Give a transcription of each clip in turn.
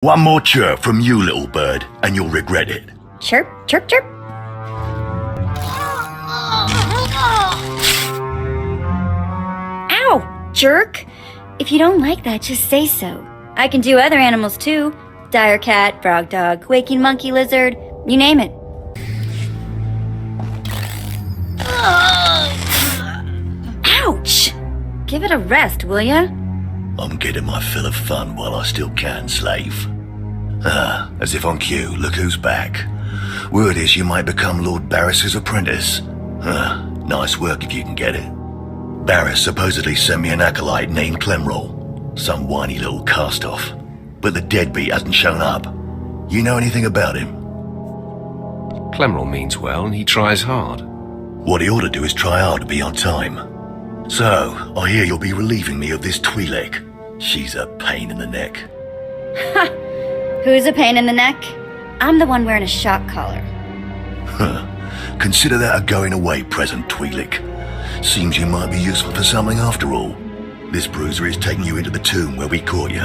One more chirp from you, little bird, and you'll regret it. Chirp, chirp, chirp. Ow, jerk. If you don't like that, just say so. I can do other animals too. Dire cat, frog dog, quaking monkey lizard, you name it. Ouch! Give it a rest, will ya? I'm getting my fill of fun while I still can, slave. As if on cue, look who's back. Word is you might become Lord Barris's apprentice. Nice work if you can get it. Barris supposedly sent me an acolyte named Clemroll. Some whiny little cast-off. But the deadbeat hasn't shown up. You know anything about him? Clemroll means well, and he tries hard. What he ought to do is try hard to be on time. So, I hear you'll be relieving me of this twi'lek. She's a pain in the neck. Ha! Who's a pain in the neck? I'm the one wearing a shock collar. Consider that a going-away present, twi'lek. Seems you might be useful for something after all. This bruiser is taking you into the tomb where we caught you.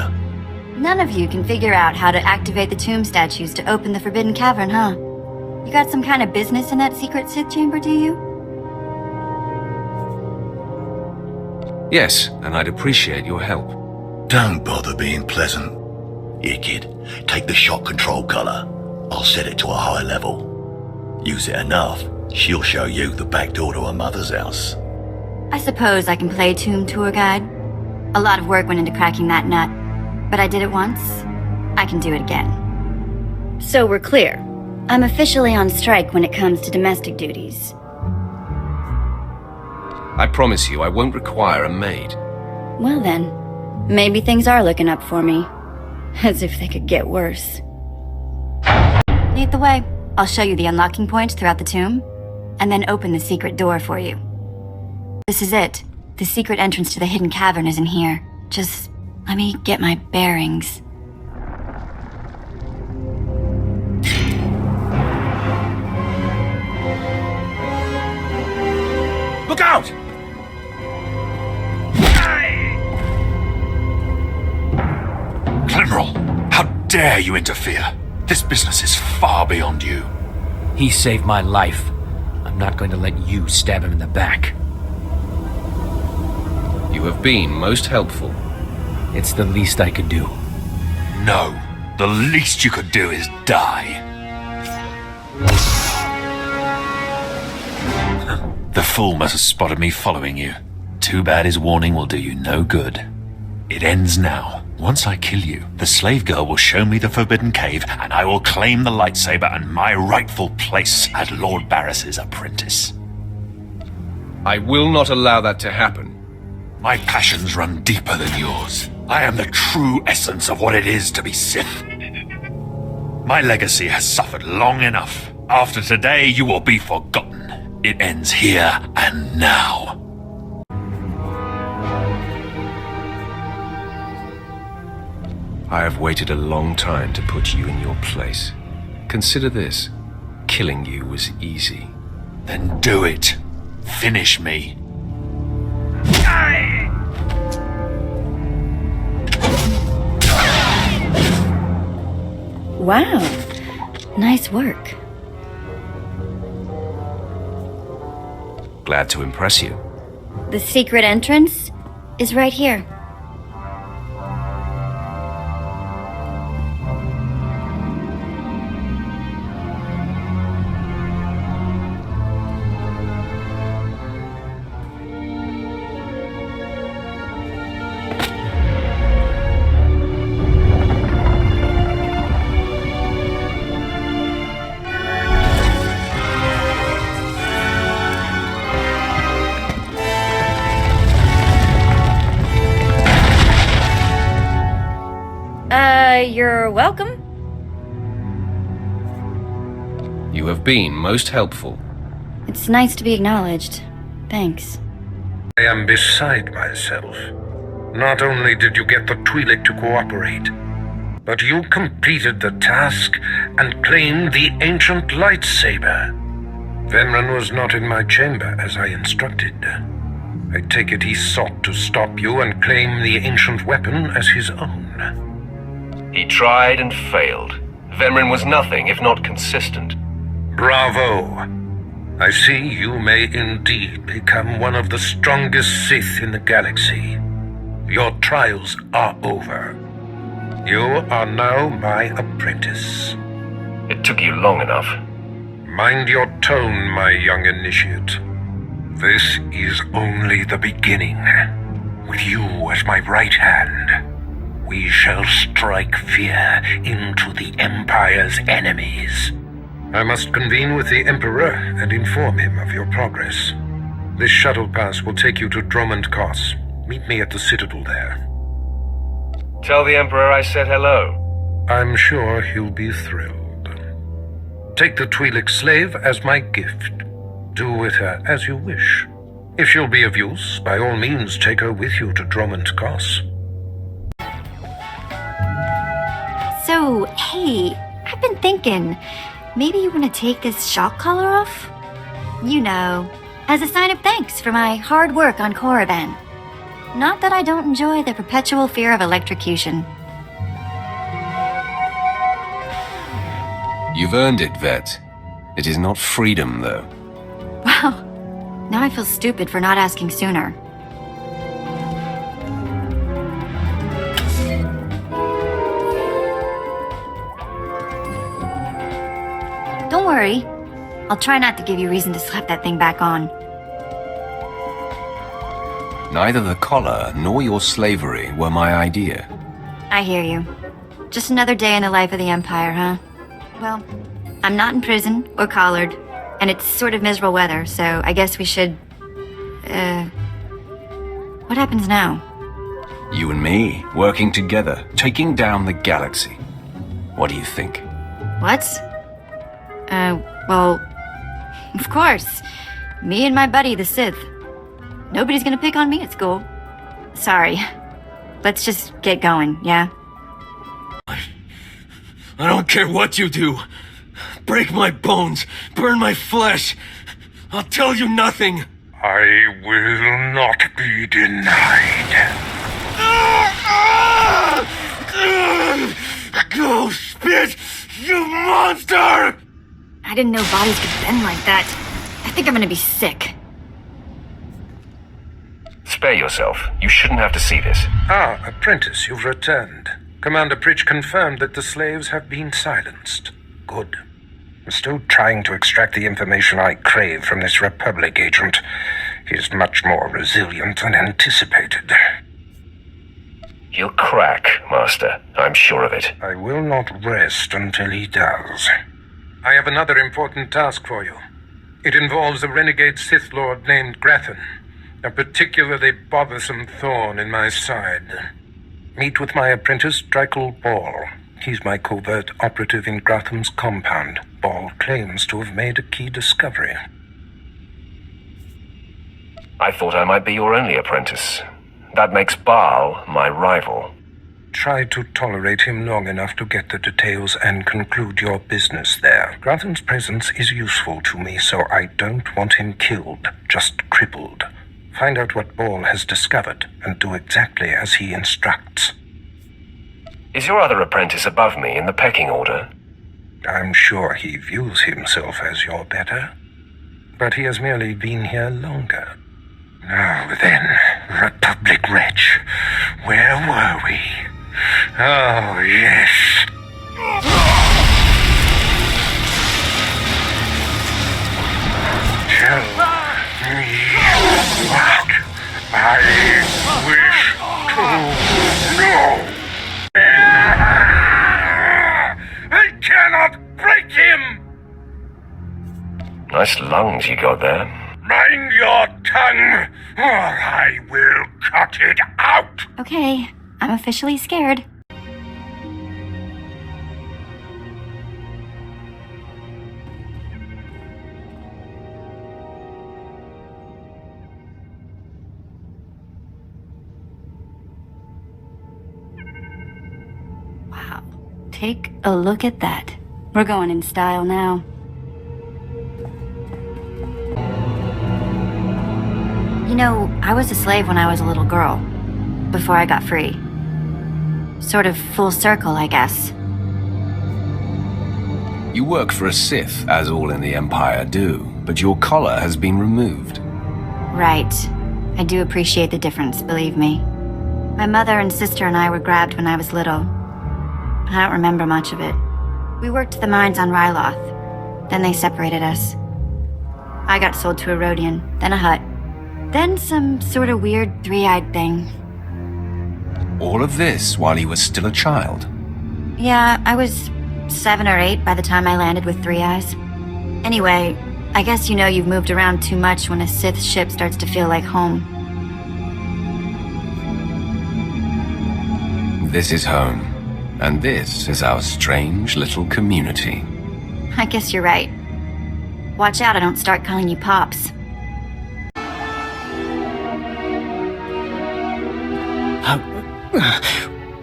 None of you can figure out how to activate the tomb statues to open the Forbidden Cavern, huh? You got some kind of business in that secret Sith chamber, do you? Yes, and I'd appreciate your help. Don't bother being pleasant. Here, kid, take the shock control collar. I'll set it to a high level. Use it enough, she'll show you the back door to her mother's house. I suppose I can play tomb tour guide. A lot of work went into cracking that nut, but I did it once. I can do it again. So we're clear. I'm officially on strike when it comes to domestic duties. I promise you I won't require a maid. Well then, maybe things are looking up for me. As if they could get worse. Lead the way. I'll show you the unlocking points throughout the tomb, and then open the secret door for you. This is it. The secret entrance to the hidden cavern is in here. Just let me get my bearings. Look out! Clemroll, how dare you interfere? This business is far beyond you. He saved my life. I'm not going to let you stab him in the back. You have been most helpful. It's the least I could do. No, the least you could do is die. The fool must have spotted me following you. Too bad his warning will do you no good. It ends now. Once I kill you, the slave girl will show me the Forbidden Cave, and I will claim the lightsaber and my rightful place as Lord Barris's apprentice. I will not allow that to happen. My passions run deeper than yours. I am the true essence of what it is to be Sith. My legacy has suffered long enough. After today, you will be forgotten. It ends here and now. I have waited a long time to put you in your place. Consider this. Killing you was easy. Then do it. Finish me. Wow. Nice work. Glad to impress you. The secret entrance is right here. You're welcome. You have been most helpful. It's nice to be acknowledged. Thanks. I am beside myself. Not only did you get the twi'lek to cooperate, but you completed the task and claimed the ancient lightsaber. Venran was not in my chamber as I instructed. I take it he sought to stop you and claim the ancient weapon as his own. He tried and failed. Vemrin was nothing if not consistent. Bravo! I see you may indeed become one of the strongest Sith in the galaxy. Your trials are over. You are now my apprentice. It took you long enough. Mind your tone, my young initiate. This is only the beginning. With you as my right hand, we shall strike fear into the Empire's enemies. I must convene with the Emperor and inform him of your progress. This shuttle pass will take you to Dromund Kos. Meet me at the Citadel there. Tell the Emperor I said hello. I'm sure he'll be thrilled. Take the twi'lek slave as my gift. Do with her as you wish. If she'll be of use, by all means take her with you to Dromund Kos. So, hey, I've been thinking, maybe you want to take this shock collar off? You know, as a sign of thanks for my hard work on Korriban. Not that I don't enjoy the perpetual fear of electrocution. You've earned it, Vette. It is not freedom, though. Wow, now I feel stupid for not asking sooner. Don't worry. I'll try not to give you reason to slap that thing back on. Neither the collar nor your slavery were my idea. I hear you. Just another day in the life of the Empire, huh? Well, I'm not in prison or collared, and it's sort of miserable weather, so I guess we should... What happens now? You and me, working together, taking down the galaxy. What do you think? What? Well, of course. Me and my buddy, the Sith. Nobody's gonna pick on me at school. Sorry. Let's just get going, yeah? I don't care what you do. Break my bones, burn my flesh. I'll tell you nothing. I will not be denied. Go spit, you monster! I didn't know bodies could bend like that. I think I'm gonna be sick. Spare yourself. You shouldn't have to see this. Ah, apprentice, you've returned. Commander Pritch confirmed that the slaves have been silenced. Good. I'm still trying to extract the information I crave from this Republic agent. He's much more resilient than anticipated. He'll crack, Master. I'm sure of it. I will not rest until he does. I have another important task for you. It involves a renegade Sith Lord named Grathan, a particularly bothersome thorn in my side. Meet with my apprentice, Drykel Ball. He's my covert operative in Gratham's compound. Ball claims to have made a key discovery. I thought I might be your only apprentice. That makes Baal my rival. Try to tolerate him long enough to get the details and conclude your business there. Gratham's presence is useful to me, so I don't want him killed, just crippled. Find out what Ball has discovered, and do exactly as he instructs. Is your other apprentice above me in the pecking order? I'm sure he views himself as your better, but he has merely been here longer. Now then, Republic wretch, where were we? Oh, yes. Tell me what I wish to know. I cannot break him! Nice lungs you got there. Mind your tongue, or I will cut it out! Okay, I'm officially scared. Wow, take a look at that. We're going in style now. You know, I was a slave when I was a little girl, before I got free. Sort of full circle, I guess. You work for a Sith, as all in the Empire do, but your collar has been removed. Right. I do appreciate the difference, believe me. My mother and sister and I were grabbed when I was little. I don't remember much of it. We worked the mines on Ryloth. Then they separated us. I got sold to a Rhodian, then a Hutt. Then some sort of weird three-eyed thing. All of this while you were still a child? Yeah, I was 7 or 8 by the time I landed with 3 eyes. Anyway, I guess you know you've moved around too much when a Sith ship starts to feel like home. This is home, and this is our strange little community. I guess you're right. Watch out I don't start calling you Pops.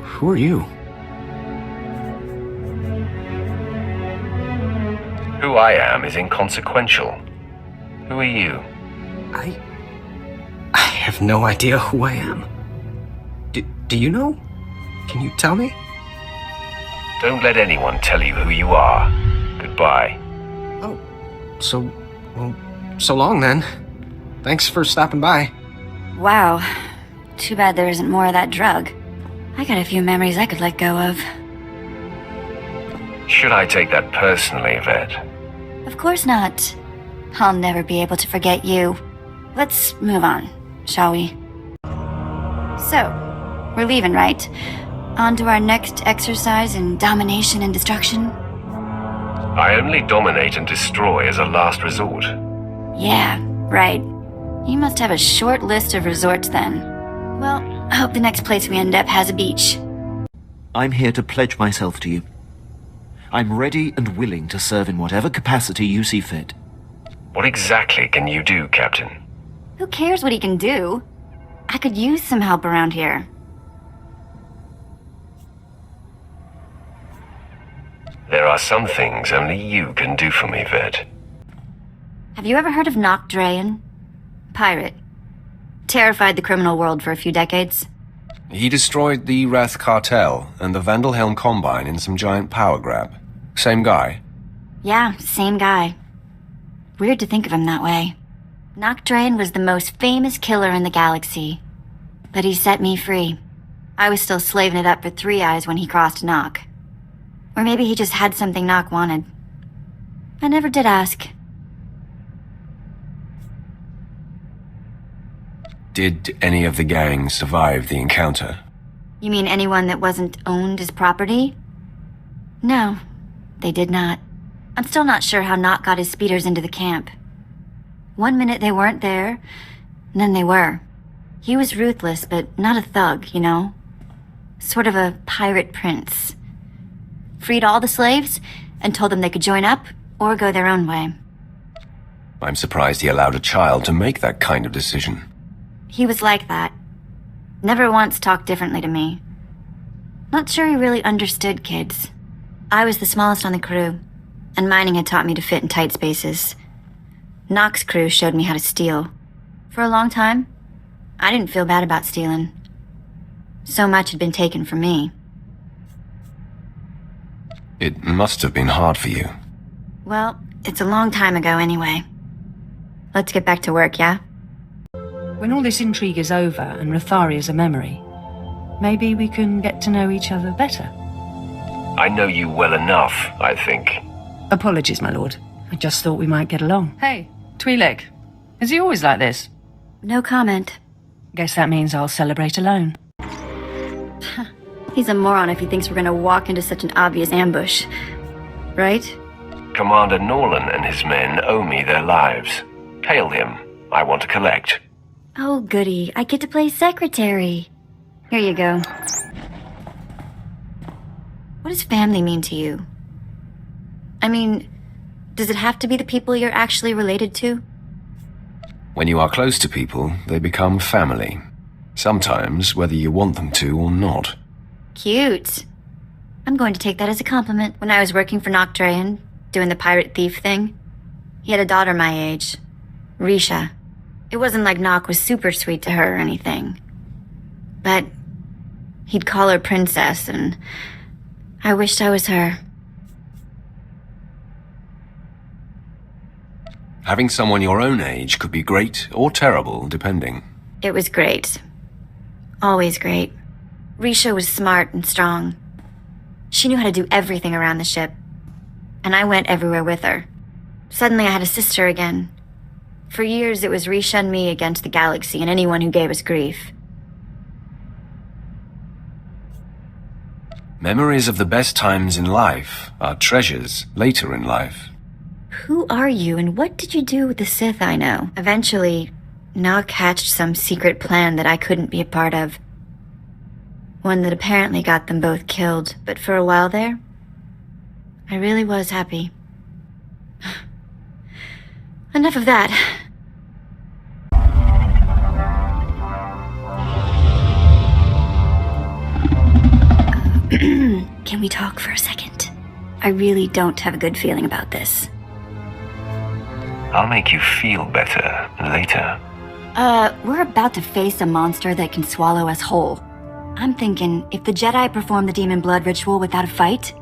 Who are you? Who I am is inconsequential. Who are you? I have no idea who I am. Do you know? Can you tell me? Don't let anyone tell you who you are. Goodbye. Oh, so long then. Thanks for stopping by. Wow. Too bad there isn't more of that drug. I got a few memories I could let go of. Should I take that personally, Vette? Of course not. I'll never be able to forget you. Let's move on, shall we? So, we're leaving, right? On to our next exercise in domination and destruction? I only dominate and destroy as a last resort. Yeah, right. You must have a short list of resorts then. Well, I hope the next place we end up has a beach. I'm here to pledge myself to you. I'm ready and willing to serve in whatever capacity you see fit. What exactly can you do, Captain? Who cares what he can do? I could use some help around here. There are some things only you can do for me, Vette. Have you ever heard of Nock Drayen? Pirate. Terrified the criminal world for a few decades. He destroyed the Wrath Cartel and the Vandalhelm Combine in some giant power grab. Same guy? Yeah, same guy. Weird to think of him that way. Nock Drayen was the most famous killer in the galaxy. But he set me free. I was still slaving it up for 3 eyes when he crossed Nock. Or maybe he just had something Nock wanted. I never did ask. Did any of the gang survive the encounter? You mean anyone that wasn't owned as property? No, they did not. I'm still not sure how Nock got his speeders into the camp. One minute they weren't there, and then they were. He was ruthless, but not a thug, you know? Sort of a pirate prince. Freed all the slaves, and told them they could join up or go their own way. I'm surprised he allowed a child to make that kind of decision. He was like that. Never once talked differently to me. Not sure he really understood kids. I was the smallest on the crew, and mining had taught me to fit in tight spaces. Nock's crew showed me how to steal. For a long time, I didn't feel bad about stealing. So much had been taken from me. It must have been hard for you. Well, it's a long time ago anyway. Let's get back to work, yeah? When all this intrigue is over and Rotharia's a memory, maybe we can get to know each other better. I know you well enough, I think. Apologies, my lord. I just thought we might get along. Hey, twi'lek. Is he always like this? No comment. Guess that means I'll celebrate alone. He's a moron if he thinks we're gonna walk into such an obvious ambush. Right? Commander Norlan and his men owe me their lives. Hail him. I want to collect. Oh, goody. I get to play secretary. Here you go. What does family mean to you? I mean, does it have to be the people you're actually related to? When you are close to people, they become family. Sometimes, whether you want them to or not. Cute. I'm going to take that as a compliment. When I was working for Nock Drayen, doing the pirate thief thing, he had a daughter my age, Risha. It wasn't like Nock was super sweet to her or anything. But He'd call her princess, and I wished I was her. Having someone your own age could be great or terrible, depending. It was great. Always great. Risha was smart and strong. She knew how to do everything around the ship. And I went everywhere with her. Suddenly I had a sister again. For years it was Risha and me against the galaxy and anyone who gave us grief. Memories of the best times in life are treasures later in life. Who are you and what did you do with the Sith I know? Eventually, Nock hatched some secret plan that I couldn't be a part of. One that apparently got them both killed, but for a while there, I really was happy. Enough of that. Can we talk for a second? I really don't have a good feeling about this. I'll make you feel better later. We're about to face a monster that can swallow us whole. I'm thinking, if the Jedi perform the demon blood ritual without a fight,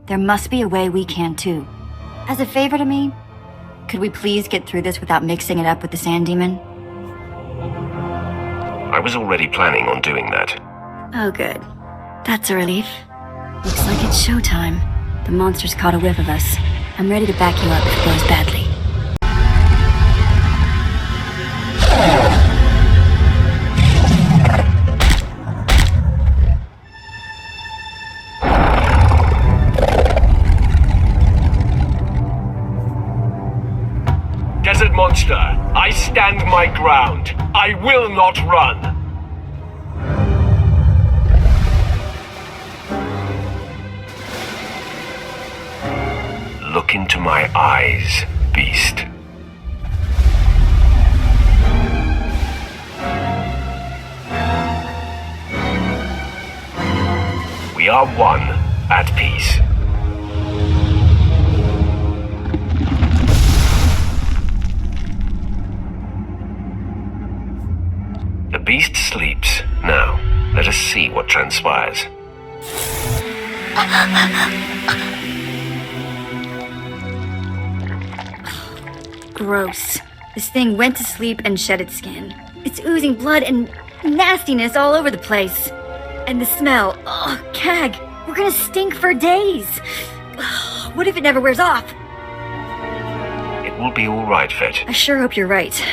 there must be a way we can too. As a favor to me, could we please get through this without mixing it up with the Sand Demon? I was already planning on doing that. Oh, good. That's a relief. Looks like it's showtime. The monster's caught a whiff of us. I'm ready to back you up if it goes badly. Desert monster, I stand my ground. I will not run. Look into my eyes, beast. We are one, at peace. The beast sleeps. Now, let us see what transpires. Gross. This thing went to sleep and shed its skin. It's oozing blood and nastiness all over the place. And the smell, ugh, cag. We're gonna stink for days. Ugh, what if it never wears off? It will be all right, Vette. I sure hope you're right.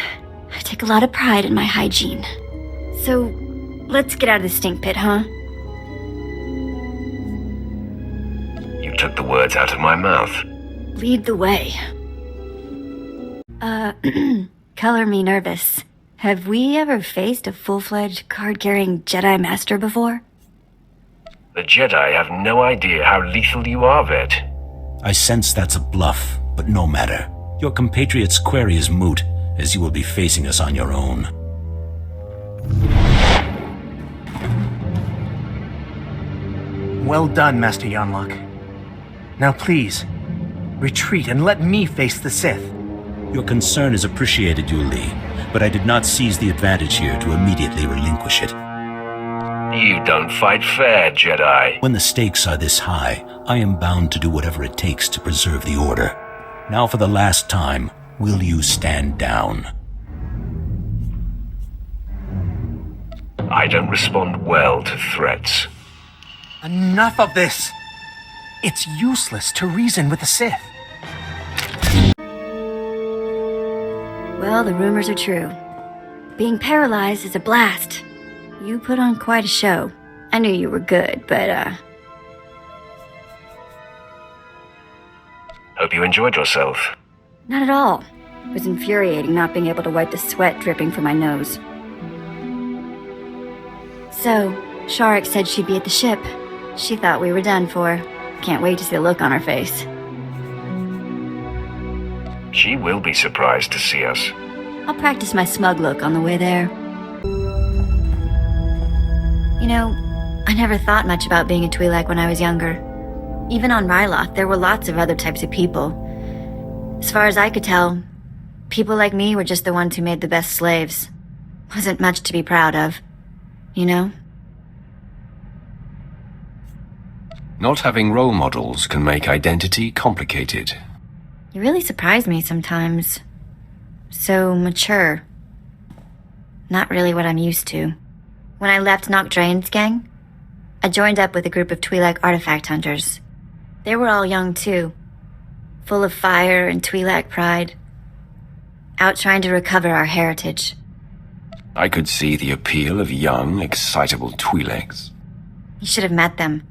I take a lot of pride in my hygiene. So, let's get out of the stink pit, huh? You took the words out of my mouth. Lead the way. Color me nervous. Have we ever faced a full-fledged card-carrying Jedi Master before? The Jedi have no idea how lethal you are, Vette. I sense that's a bluff, but no matter. Your compatriot's query is moot, as you will be facing us on your own. Well done, Master Yanlock. Now please, retreat and let me face the Sith. Your concern is appreciated, Yuli, but I did not seize the advantage here to immediately relinquish it. You don't fight fair, Jedi. When the stakes are this high, I am bound to do whatever it takes to preserve the Order. Now for the last time, will you stand down? I don't respond well to threats. Enough of this! It's useless to reason with the Sith. Well, the rumors are true. Being paralyzed is a blast. You put on quite a show. I knew you were good, but, Hope you enjoyed yourself. not at all. It was infuriating not being able to wipe the sweat dripping from my nose. So, Sharik said she'd be at the ship. She thought we were done for. Can't wait to see the look on her face. She will be surprised to see us. I'll practice my smug look on the way there. You know, I never thought much about being a twi'lek when I was younger. Even on Ryloth, there were lots of other types of people. As far as I could tell, people like me were just the ones who made the best slaves. Wasn't much to be proud of, you know? Not having role models can make identity complicated. You really surprise me sometimes. So mature. Not really what I'm used to. When I left Noct Drain's gang, I joined up with a group of twi'lek artifact hunters. They were all young too, full of fire and twi'lek pride, out trying to recover our heritage. I could see the appeal of young, excitable twi'leks. You should have met them.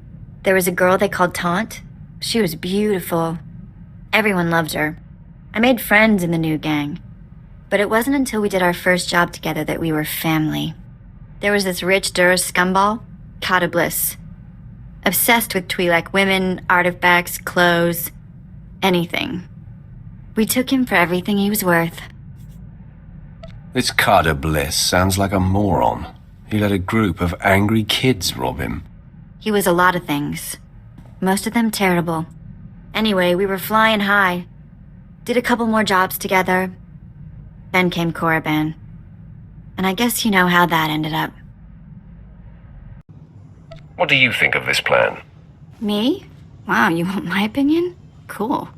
There was a girl they called Taunt. She was beautiful. Everyone loved her. I made friends in the new gang. But it wasn't until we did our first job together that we were family. There was this rich Duras scumball, Kata Bliss. Obsessed with twi'lek women, artifacts, clothes, anything. We took him for everything he was worth. This Kata Bliss sounds like a moron. He let a group of angry kids rob him. He was a lot of things. Most of them terrible. Anyway, we were flying high. Did a couple more jobs together. Then came Korriban. And I guess you know how that ended up. What do you think of this plan? Me? Wow, you want my opinion? Cool.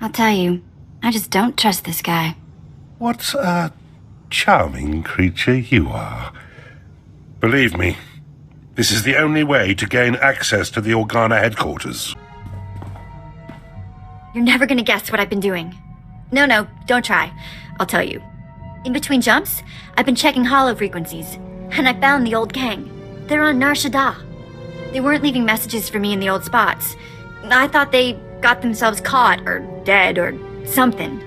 I'll tell you, I just don't trust this guy. What a charming creature you are. Believe me, this is the only way to gain access to the Organa headquarters. You're never gonna guess what I've been doing. No, don't try. I'll tell you. In between jumps, I've been checking holo frequencies, and I found the old gang. They're on Nar Shaddaa. They weren't leaving messages for me in the old spots. I thought they got themselves caught, or dead, or something.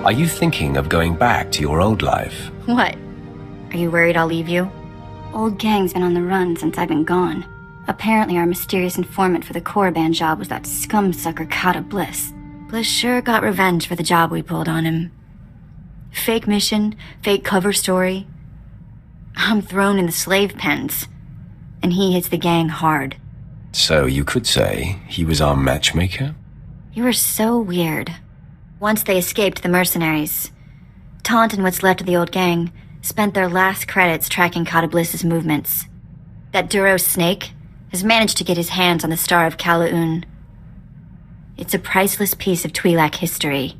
Are you thinking of going back to your old life? What? Are you worried I'll leave you? Old gang's been on the run since I've been gone. Apparently our mysterious informant for the Korriban job was that scumsucker Kata Bliss. Bliss sure got revenge for the job we pulled on him. Fake mission, fake cover story. I'm thrown in the slave pens, and he hits the gang hard. So you could say he was our matchmaker? You were so weird. Once they escaped the mercenaries, Taunt and what's left of the old gang spent their last credits tracking Kata Bliss's movements. That Duros snake has managed to get his hands on the Star of Kalaun. It's a priceless piece of twi'lek history.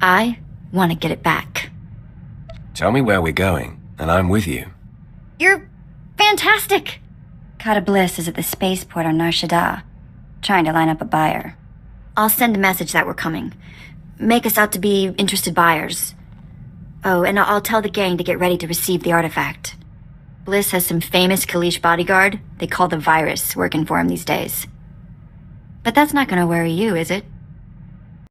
I want to get it back. Tell me where we're going, and I'm with you. You're fantastic! Kata Bliss is at the spaceport on Nar Shaddaa, trying to line up a buyer. I'll send a message that we're coming. Make us out to be interested buyers. Oh, and I'll tell the gang to get ready to receive the artifact. Bliss has some famous Kalish bodyguard they call the Virus working for him these days. But that's not gonna worry you, is it?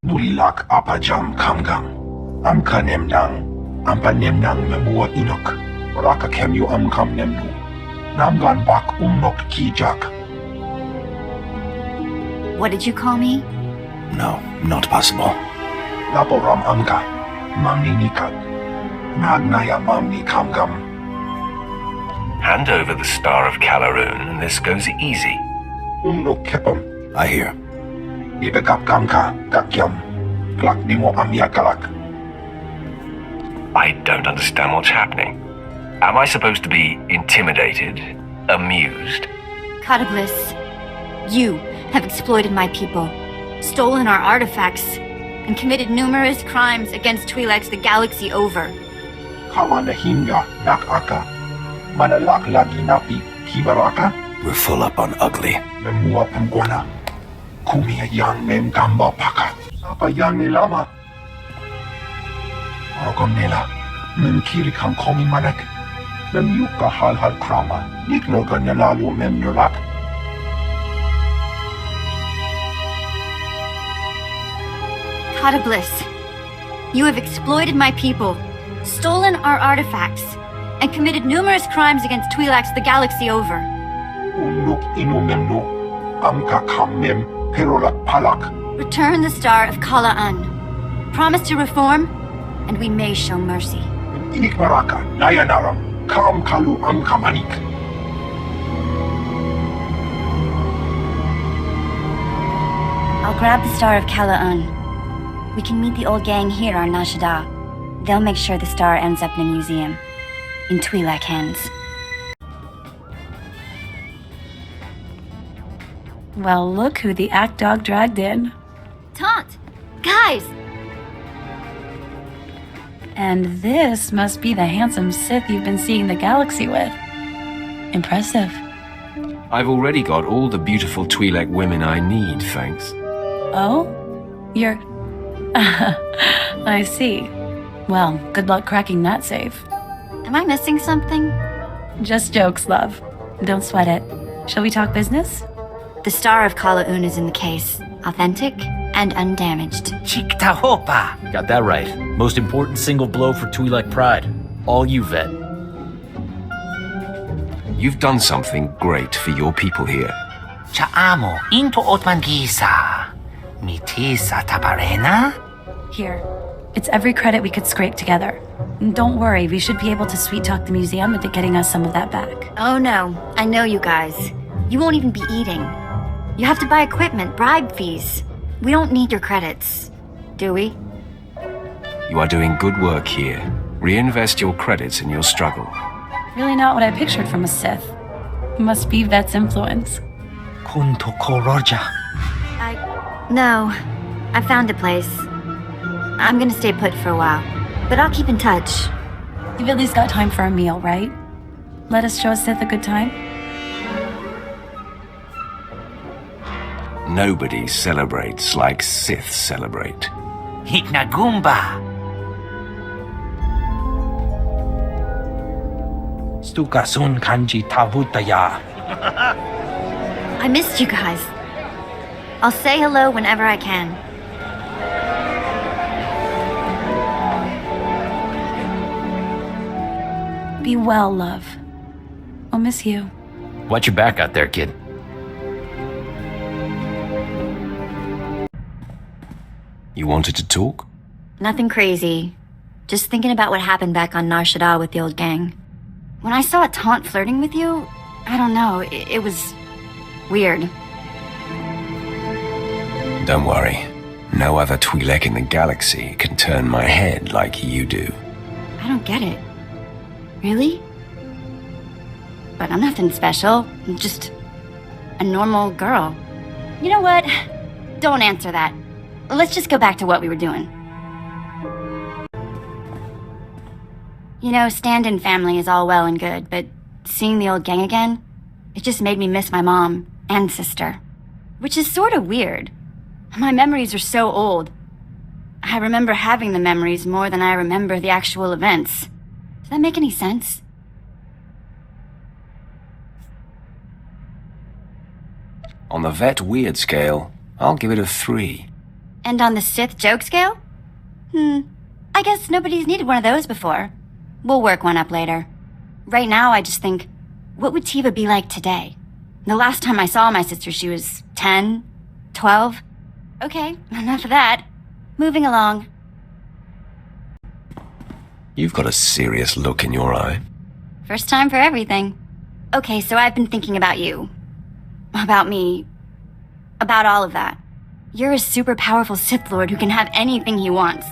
Nulilak apajam kamgam. Amka nemnang. Ampa nemnang memua inok. Raka kemyu amkam nemnu. Namgan bak umnok kijak. What did you call me? No, not possible. Laporam amka. Mamni nikat. Nagnaya mamni kamgam. Hand over the Star of Kalaun, and this goes easy. Umnok kepam. I hear. Ibekap kamka. Kakyam. Klak nimo amyakalak. I don't understand what's happening. Am I supposed to be intimidated? Amused? Kata Bliss, you have exploited my people, stolen our artifacts, and committed numerous crimes against twi'leks the galaxy over. Kawana hinga nakaka. Manalak lagi napi kibaraka. We're full up on ugly. Memua pamguana. Kumia yang mem gamba paka. Apa yang nilama. Orgon nila. Mem kiri kan komi manek. Mem yuka hal krama. Niknoga nilalu mem nulak. Kata Bliss, you have exploited my people, stolen our artifacts, and committed numerous crimes against twi'leks the galaxy over. Unuk inu memnu. Amka kam mem perolak palak. Return the Star of Kalaun. Promise to reform, and we may show mercy. Inik maraka. Nayanaram. Kam kalu amka manik. I'll grab the Star of Kalaun. We can meet the old gang here on Nar Shaddaa. They'll make sure the star ends up in a museum. In twi'lek hands. Well, look who the act dog dragged in. Taunt! Guys! And this must be the handsome Sith you've been seeing the galaxy with. Impressive. I've already got all the beautiful twi'lek women I need, thanks. Oh? You're... I see. Well, good luck cracking that safe. Am I missing something? Just jokes, love. Don't sweat it. Shall we talk business? The Star of Kalaun is in the case. Authentic and undamaged. Chiktahopa! Got that right. Most important single blow for twi'lek pride. All you, Vette. You've done something great for your people here. Chaamo into Otman Gisa. Mitisa taparena? Here. It's every credit we could scrape together. Don't worry, we should be able to sweet talk the museum into getting us some of that back. Oh no, I know you guys. You won't even be eating. You have to buy equipment, bribe fees. We don't need your credits, do we? You are doing good work here. Reinvest your credits in your struggle. Really not what I pictured from a Sith. Must be Vette's influence. Kunto Koroja. No, I found a place. I'm gonna stay put for a while, but I'll keep in touch. You've at least got time for a meal, right? Let us show Sith a good time. Nobody celebrates like Sith celebrate. Hiknagumba. Stukasun kanji tavutaya. I missed you guys. I'll say hello whenever I can. Be well, love. I'll miss you. Watch your back out there, kid. You wanted to talk? Nothing crazy. Just thinking about what happened back on Nar Shaddaa with the old gang. When I saw Taunt flirting with you, I don't know, it was weird. Don't worry. No other twi'lek in the galaxy can turn my head like you do. I don't get it. Really? But I'm nothing special. I'm just a normal girl. You know what? Don't answer that. Let's just go back to what we were doing. You know, stand-in family is all well and good, but seeing the old gang again, it just made me miss my mom and sister. Which is sort of weird. My memories are so old. I remember having the memories more than I remember the actual events. Does that make any sense? On the Vette weird scale, I'll give it a 3. And on the Sith joke scale? I guess nobody's needed one of those before. We'll work one up later. Right now, I just think, what would Tiva be like today? The last time I saw my sister, she was 10, 12. Okay, enough of that. Moving along. You've got a serious look in your eye. First time for everything. Okay, so I've been thinking about you. About me. About all of that. You're a super powerful Sith Lord who can have anything he wants.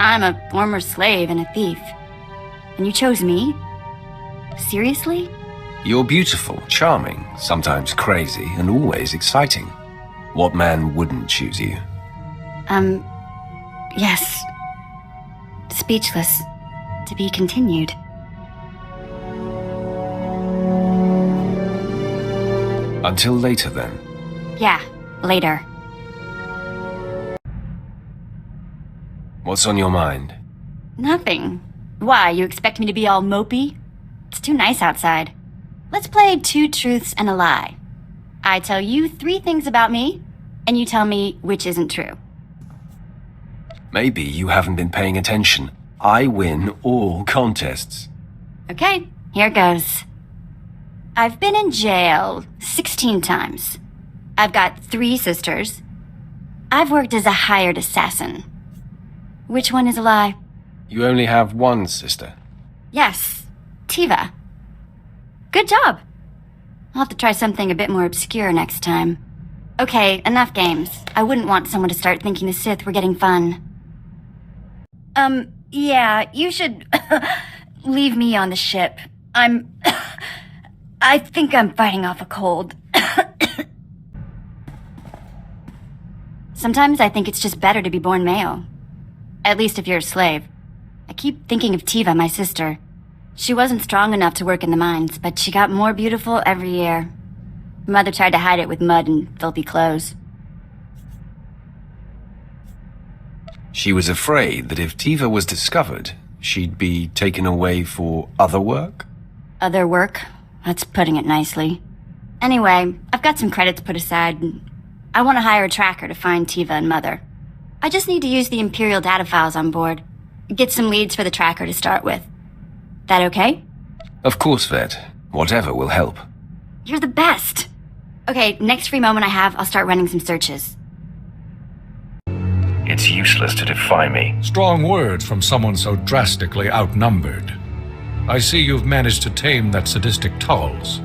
I'm a former slave and a thief. And you chose me? Seriously? You're beautiful, charming, sometimes crazy, and always exciting. What man wouldn't choose you? Yes. Speechless. To be continued. Until later, then. Yeah, later. What's on your mind? Nothing. Why, you expect me to be all mopey? It's too nice outside. Let's play 2 truths and a lie. I tell you 3 things about me, and you tell me which isn't true. Maybe you haven't been paying attention. I win all contests. Okay, here goes. I've been in jail 16 times. I've got 3 sisters. I've worked as a hired assassin. Which one is a lie? You only have one sister. Yes, Tiva. Good job. I'll have to try something a bit more obscure next time. Okay, enough games. I wouldn't want someone to start thinking the Sith were getting fun. Yeah, you should leave me on the ship. I think I'm fighting off a cold. Sometimes I think it's just better to be born male. At least if you're a slave. I keep thinking of Tiva, my sister. She wasn't strong enough to work in the mines, but she got more beautiful every year. Mother tried to hide it with mud and filthy clothes. She was afraid that if Tiva was discovered, she'd be taken away for other work? Other work? That's putting it nicely. Anyway, I've got some credits put aside. I want to hire a tracker to find Tiva and Mother. I just need to use the Imperial data files on board. Get some leads for the tracker to start with. That okay? Of course, Vette. Whatever will help. You're the best! Okay, next free moment I have, I'll start running some searches. It's useless to defy me. Strong words from someone so drastically outnumbered. I see you've managed to tame that sadistic Tulls.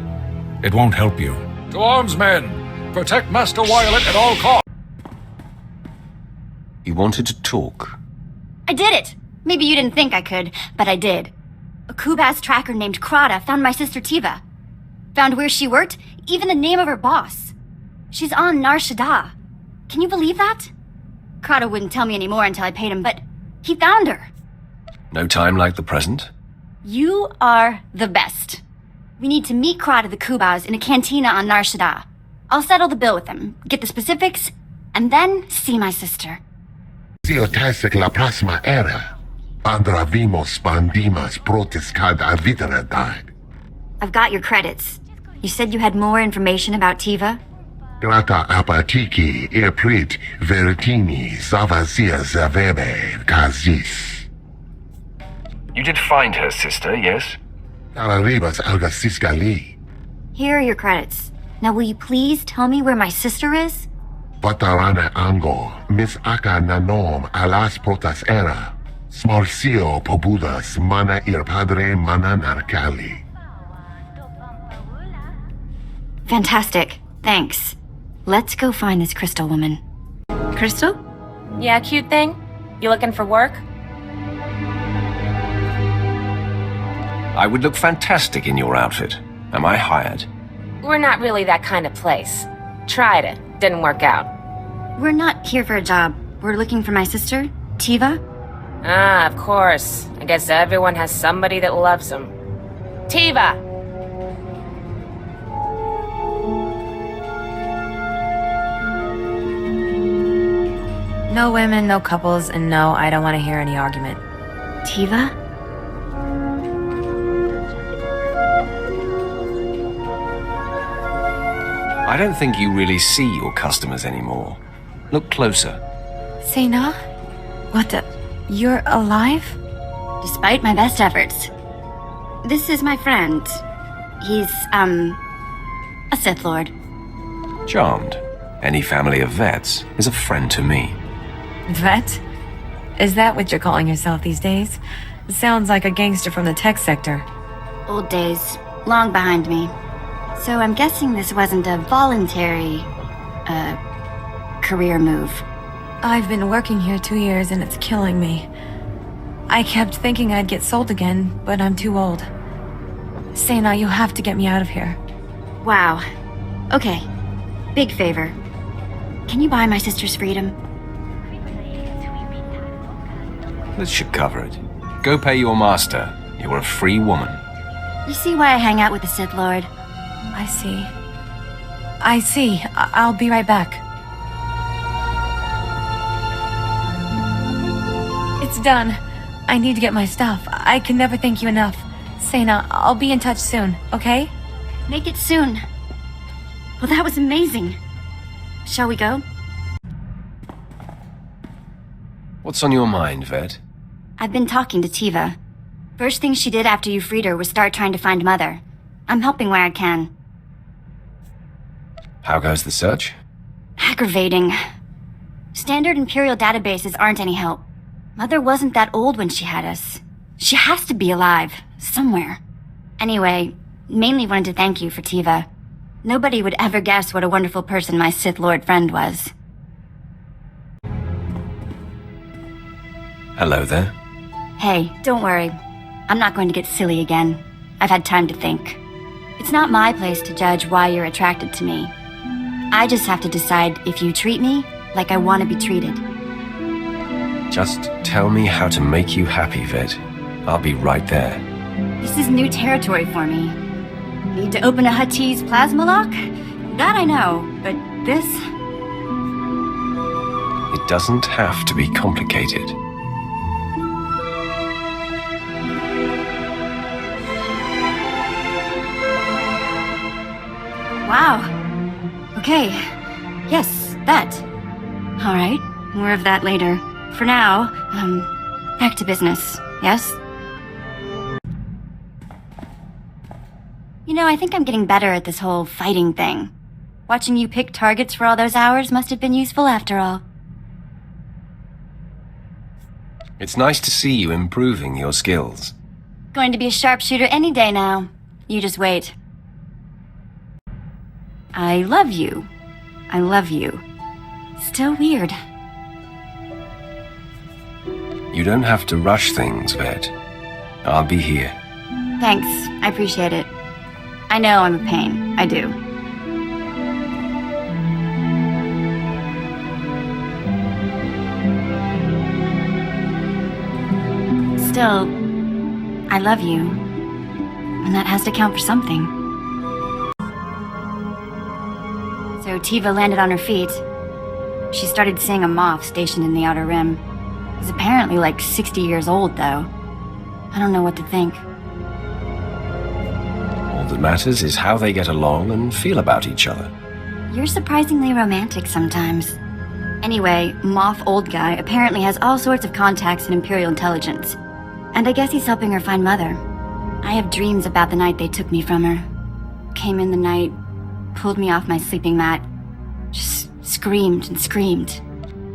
It won't help you. To arms, men! Protect Master Violet at all costs! You wanted to talk. I did it! Maybe you didn't think I could, but I did. A Kubas tracker named Krata found my sister Tiva. Found where she worked, even the name of her boss. She's on Nar Shaddaa. Can you believe that? Krata wouldn't tell me anymore until I paid him, but he found her. No time like the present? You are the best. We need to meet Krata the Kubas in a cantina on Nar Shaddaa. I'll settle the bill with him, get the specifics, and then see my sister. Theotastic la plasma era. Andra vimos pandimas protis cad aviteradad. I've got your credits. You said you had more information about Tiva? Grata apatiki eprit veritini zavazia zavebe kazis. You did find her sister, yes? Tararibas algasisgali. Here are your credits. Now will you please tell me where my sister is? Patarana ango, mis aka nanom alas protas era. Smarcio pobudas mana ir padre mana narcali. Fantastic. Thanks. Let's go find this Crystal woman. Crystal? Yeah, cute thing? You looking for work? I would look fantastic in your outfit. Am I hired? We're not really that kind of place. Tried it. Didn't work out. We're not here for a job. We're looking for my sister, Tiva. Ah, of course. I guess everyone has somebody that loves them. Tiva! No women, no couples, and no, I don't want to hear any argument. Tiva? I don't think you really see your customers anymore. Look closer. Sena? What the? You're alive? Despite my best efforts. This is my friend. He's, a Sith Lord. Charmed. Any family of Vettes is a friend to me. Vette? Is that what you're calling yourself these days? Sounds like a gangster from the tech sector. Old days. Long behind me. So I'm guessing this wasn't a voluntary, career move. I've been working here 2 years and it's killing me. I kept thinking I'd get sold again, but I'm too old. Sena, you have to get me out of here. Wow. Okay. Big favor. Can you buy my sister's freedom? This should cover it. Go pay your master. You're a free woman. You see why I hang out with the Sith Lord? I see. I see. I'll be right back. It's done. I need to get my stuff. I can never thank you enough. Sena, I'll be in touch soon, okay? Make it soon. Well, that was amazing. Shall we go? What's on your mind, Vette? I've been talking to Tiva. First thing she did after you freed her was start trying to find Mother. I'm helping where I can. How goes the search? Aggravating. Standard Imperial databases aren't any help. Mother wasn't that old when she had us. She has to be alive, somewhere. Anyway, mainly wanted to thank you for Tiva. Nobody would ever guess what a wonderful person my Sith Lord friend was. Hello there. Hey, don't worry. I'm not going to get silly again. I've had time to think. It's not my place to judge why you're attracted to me. I just have to decide if you treat me like I want to be treated. Just tell me how to make you happy, Vette. I'll be right there. This is new territory for me. Need to open a Huttese plasma lock? That I know, but this... It doesn't have to be complicated. Wow. Okay. Yes, that. Alright, more of that later. For now, back to business, yes? You know, I think I'm getting better at this whole fighting thing. Watching you pick targets for all those hours must have been useful after all. It's nice to see you improving your skills. Going to be a sharpshooter any day now. You just wait. I love you. I love you. Still weird. You don't have to rush things, Vette. I'll be here. Thanks, I appreciate it. I know I'm a pain. I do. Still, I love you. And that has to count for something. So Tiva landed on her feet. She started seeing a Moff stationed in the Outer Rim. He's apparently like 60 years old, though. I don't know what to think. All that matters is how they get along and feel about each other. You're surprisingly romantic sometimes. Anyway, Moff Old Guy apparently has all sorts of contacts in Imperial intelligence. And I guess he's helping her find Mother. I have dreams about the night they took me from her. Came in the night, pulled me off my sleeping mat, just screamed and screamed.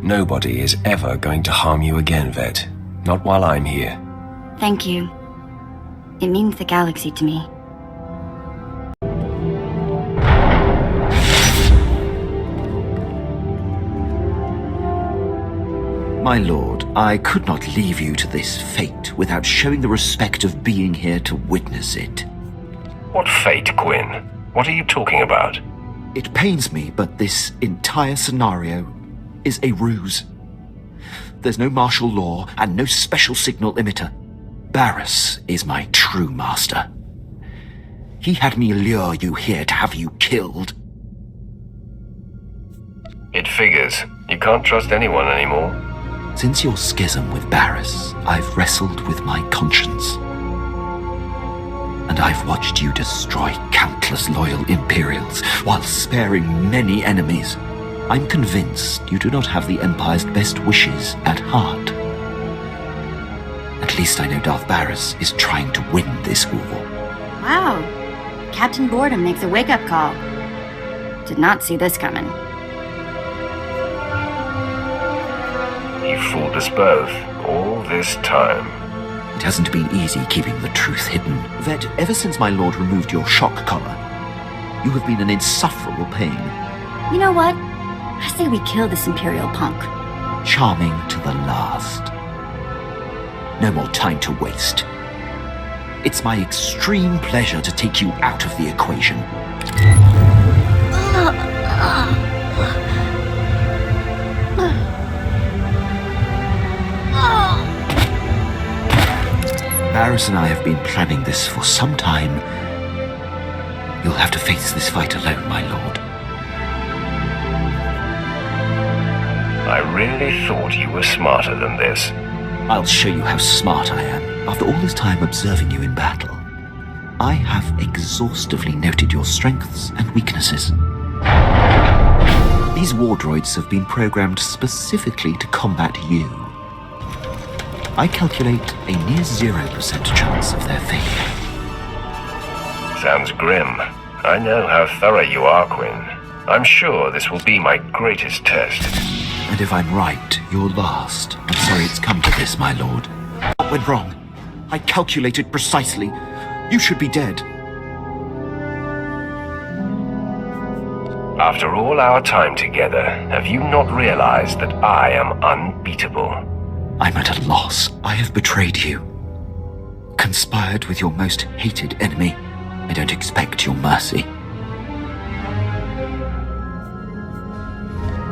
Nobody is ever going to harm you again, Vette. Not while I'm here. Thank you. It means the galaxy to me. My lord, I could not leave you to this fate without showing the respect of being here to witness it. What fate, Quinn? What are you talking about? It pains me, but this entire scenario is a ruse. There's no martial law and no special signal emitter. Barriss is my true master. He had me lure you here to have you killed. It figures. You can't trust anyone anymore. Since your schism with Barriss, I've wrestled with my conscience. And I've watched you destroy countless loyal Imperials while sparing many enemies. I'm convinced you do not have the Empire's best wishes at heart. At least I know Darth Barriss is trying to win this war. Wow. Captain Boredom makes a wake-up call. Did not see this coming. You fooled us both, all this time. It hasn't been easy keeping the truth hidden. Vette, ever since my lord removed your shock collar, you have been an insufferable pain. You know what? I say we kill this Imperial punk. Charming to the last. No more time to waste. It's my extreme pleasure to take you out of the equation. Barriss and I have been planning this for some time. You'll have to face this fight alone, my lord. I really thought you were smarter than this. I'll show you how smart I am. After all this time observing you in battle, I have exhaustively noted your strengths and weaknesses. These war droids have been programmed specifically to combat you. I calculate a near 0% chance of their failure. Sounds grim. I know how thorough you are, Quinn. I'm sure this will be my greatest test. And if I'm right, you're last. I'm sorry it's come to this, my lord. What went wrong? I calculated precisely. You should be dead. After all our time together, have you not realized that I am unbeatable? I'm at a loss. I have betrayed you. Conspired with your most hated enemy. I don't expect your mercy.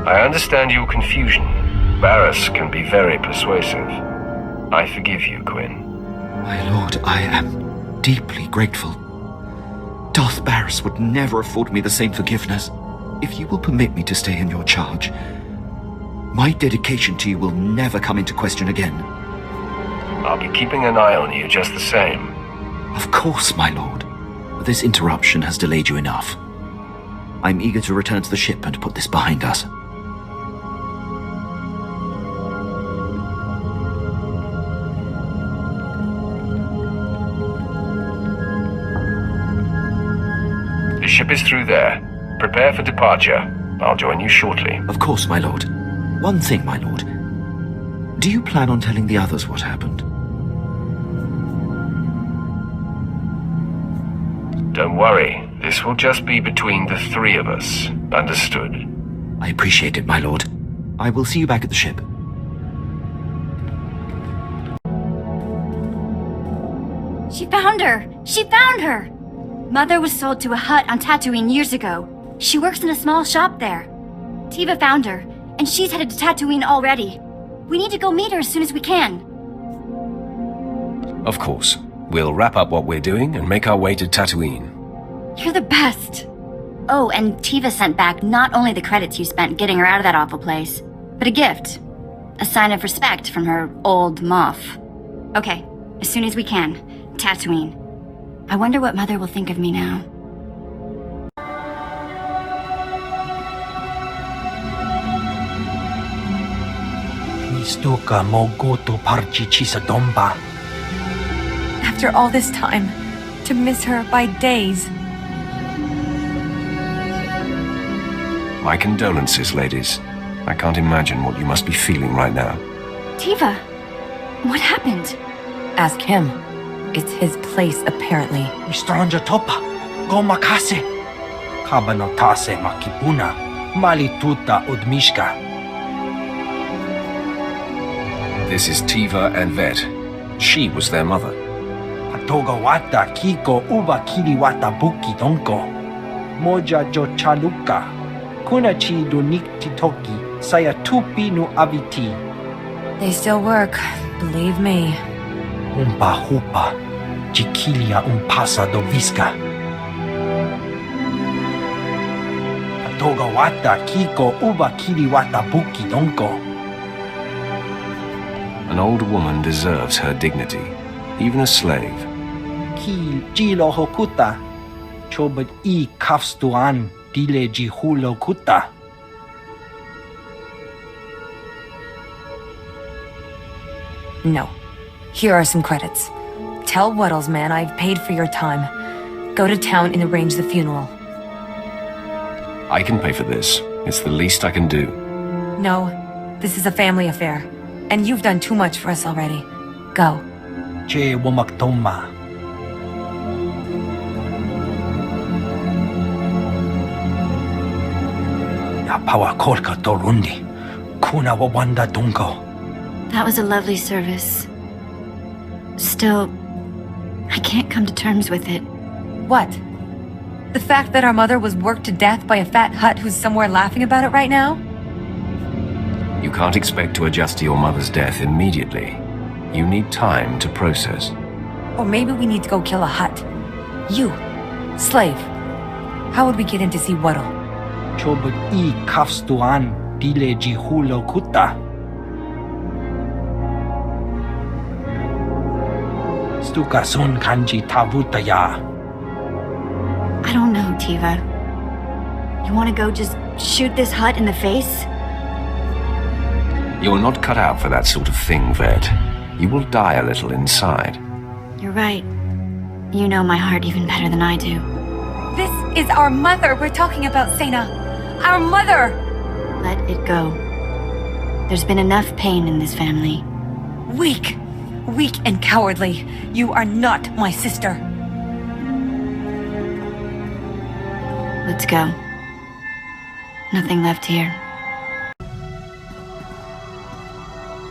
I understand your confusion. Barris can be very persuasive. I forgive you, Quinn. My lord, I am deeply grateful. Darth Barris would never afford me the same forgiveness. If you will permit me to stay in your charge, my dedication to you will never come into question again. I'll be keeping an eye on you just the same. Of course, my lord. This interruption has delayed you enough. I'm eager to return to the ship and put this behind us. The ship is through there. Prepare for departure. I'll join you shortly. Of course, my lord. One thing, my lord. Do you plan on telling the others what happened? Don't worry. This will just be between the three of us. Understood? I appreciate it, my lord. I will see you back at the ship. She found her! She found her! Mother was sold to a hut on Tatooine years ago. She works in a small shop there. Tiva found her, and she's headed to Tatooine already. We need to go meet her as soon as we can. Of course. We'll wrap up what we're doing and make our way to Tatooine. You're the best. Oh, and Tiva sent back not only the credits you spent getting her out of that awful place, but a gift. A sign of respect from her old Moff. Okay, as soon as we can. Tatooine. I wonder what Mother will think of me now. After all this time, to miss her by days. My condolences, ladies. I can't imagine what you must be feeling right now. Tiva, what happened? Ask him. It's his place, apparently. Stranger topa, go makase. Kabano tase makipuna, malituta odmishka. This is Tiva and Vette. She was their mother. Atoga wata kiko uba kiri wata buki donko. Moja jo chaluka. Kunachi do niktitoki saya tupi no abiti. They still work, believe me. Umpa hupa, chiquilia umpasa do visca. Atoga wata kiko uba kiri wata buki donko. An old woman deserves her dignity, even a slave. Ki jilo hokuta, chobat I kafstuan dile jihulo kuta. No. Here are some credits. Tell Wuddles man I've paid for your time. Go to town and arrange the funeral. I can pay for this. It's the least I can do. No, this is a family affair. And you've done too much for us already. Go. Che womaktoma. Yapawa kolka dorundi. Kuna wawanda dunko. That was a lovely service. Still, I can't come to terms with it. What? The fact that our mother was worked to death by a fat Hutt who's somewhere laughing about it right now? You can't expect to adjust to your mother's death immediately. You need time to process. Or maybe we need to go kill a Hutt. You, slave. How would we get in to see Wuddle? Chobut I kafstuan dile jihulo kuta. Stukasun kanji tabutaya. I don't know, Tiva. You want to go just shoot this Hutt in the face? You're not cut out for that sort of thing, Vette. You will die a little inside. You're right. You know my heart even better than I do. This is our mother we're talking about, Sena. Our mother! Let it go. There's been enough pain in this family. Weak. Weak and cowardly. You are not my sister. Let's go. Nothing left here.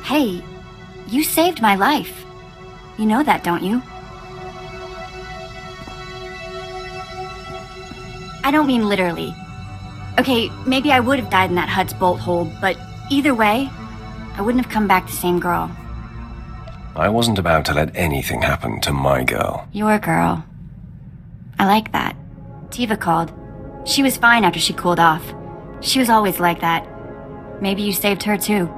Hey, you saved my life. You know that, don't you? I don't mean literally. Okay, maybe I would have died in that hut's bolt hole, but either way, I wouldn't have come back the same girl. I wasn't about to let anything happen to my girl. Your girl. I like that. Tiva called. She was fine after she cooled off. She was always like that. Maybe you saved her too.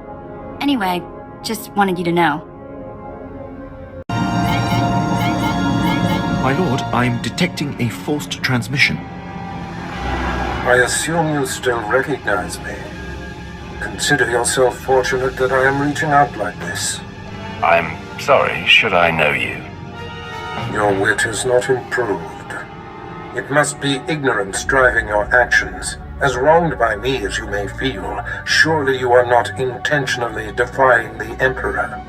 Anyway, just wanted you to know. My lord, I'm detecting a forced transmission. I assume you still recognize me. Consider yourself fortunate that I am reaching out like this. I'm sorry, should I know you? Your wit has not improved. It must be ignorance driving your actions. As wronged by me as you may feel, surely you are not intentionally defying the Emperor.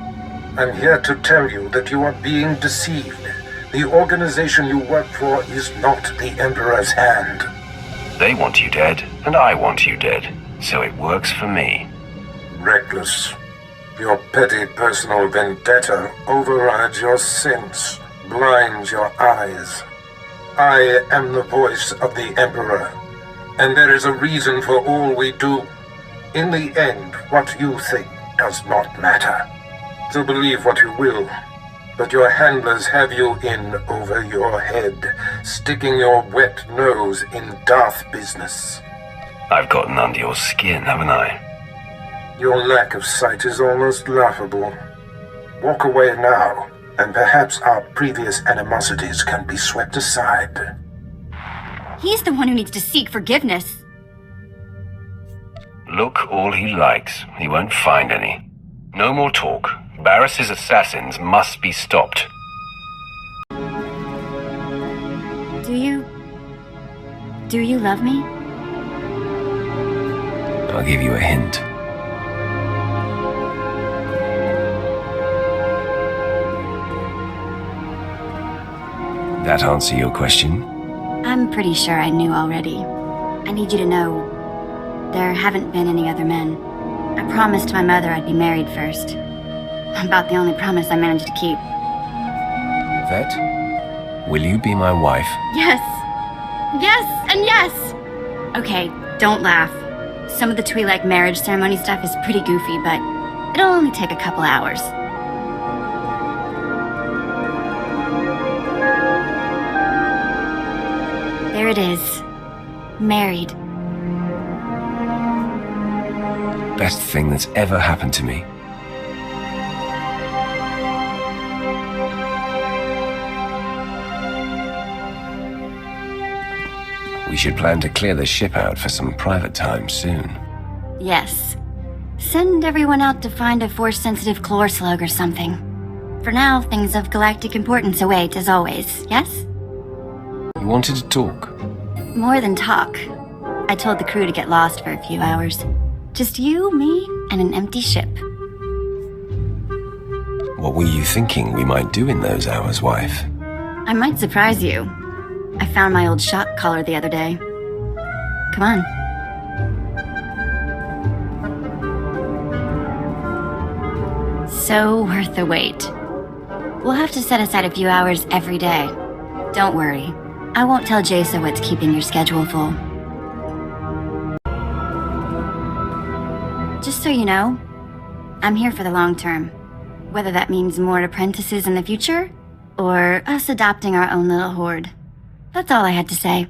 I'm here to tell you that you are being deceived. The organization you work for is not the Emperor's hand. They want you dead, and I want you dead, so it works for me. Reckless. Your petty personal vendetta overrides your sense, blinds your eyes. I am the voice of the Emperor, and there is a reason for all we do. In the end, what you think does not matter. So believe what you will, but your handlers have you in over your head, sticking your wet nose in Darth business. I've gotten under your skin, haven't I? Your lack of sight is almost laughable. Walk away now, and perhaps our previous animosities can be swept aside. He's the one who needs to seek forgiveness. Look all he likes. He won't find any. No more talk. Barris's assassins must be stopped. Do you love me? I'll give you a hint. That answer your question? I'm pretty sure I knew already. I need you to know, there haven't been any other men. I promised my mother I'd be married first. About the only promise I managed to keep. Vette, will you be my wife? Yes! Yes and yes! Okay, don't laugh. Some of the twi'lek marriage ceremony stuff is pretty goofy, but it'll only take a couple hours. There it is. Married. Best thing that's ever happened to me. We should plan to clear the ship out for some private time soon. Yes. Send everyone out to find a Force-sensitive chlor slug or something. For now, things of galactic importance await, as always, yes? You wanted to talk? More than talk. I told the crew to get lost for a few hours. Just you, me, and an empty ship. What were you thinking we might do in those hours, wife? I might surprise you. I found my old shock collar the other day. Come on. So worth the wait. We'll have to set aside a few hours every day. Don't worry. I won't tell Jason what's keeping your schedule full. Just so you know, I'm here for the long term. Whether that means more apprentices in the future, or us adopting our own little horde. That's all I had to say.